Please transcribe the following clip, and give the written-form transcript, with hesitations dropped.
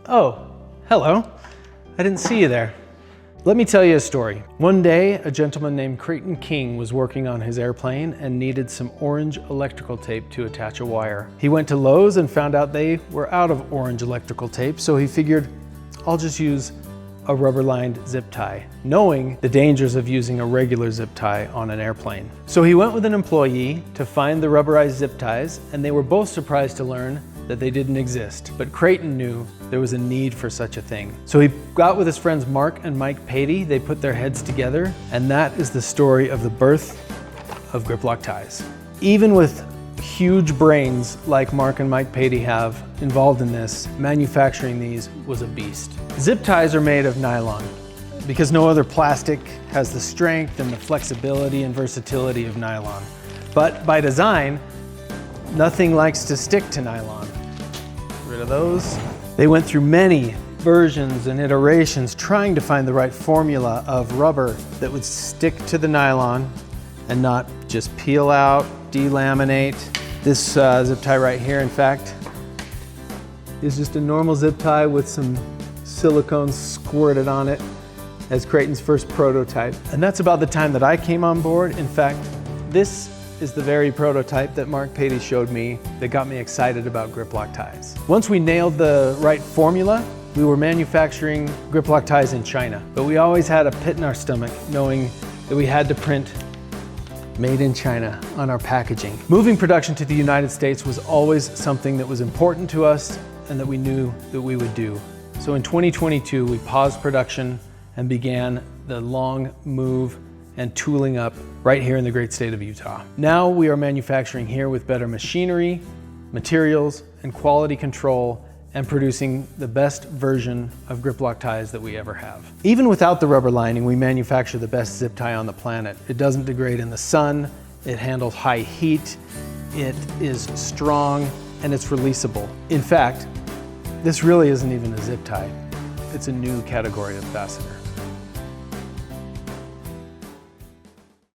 Oh, hello. I didn't see you there. Let me tell you a story. One day, a gentleman named Creighton King was working on his airplane and needed some orange electrical tape to attach a wire. He went to Lowe's and found out they were out of orange electrical tape, so he figured, I'll just use a rubber-lined zip tie, knowing the dangers of using a regular zip tie on an airplane. So he went with an employee to find the rubberized zip ties, and they were both surprised to learn that they didn't exist. But Creighton knew there was a need for such a thing. So he got with his friends Mark and Mike Patey, they put their heads together, and that is the story of the birth of GripLockTies. Even with huge brains like Mark and Mike Patey have involved in this, manufacturing these was a beast. Zip ties are made of nylon because no other plastic has the strength and the flexibility and versatility of nylon. But by design, nothing likes to stick to nylon. Get rid of those. They went through many versions and iterations trying to find the right formula of rubber that would stick to the nylon and not just peel out, delaminate. This zip tie right here, in fact, is just a normal zip tie with some silicone squirted on it as Creighton's first prototype. And that's about the time that I came on board. In fact, this is the very prototype that Mark Patey showed me that got me excited about GripLockTies. Once we nailed the right formula, we were manufacturing GripLockTies in China, but we always had a pit in our stomach knowing that we had to print made in China on our packaging. Moving production to the United States was always something that was important to us and that we knew that we would do. So in 2022, we paused production and began the long move and tooling up right here in the great state of Utah. Now we are manufacturing here with better machinery, materials, and quality control, and producing the best version of GripLockTies that we ever have. Even without the rubber lining, we manufacture the best zip tie on the planet. It doesn't degrade in the sun, it handles high heat, it is strong, and it's releasable. In fact, this really isn't even a zip tie. It's a new category of fastener.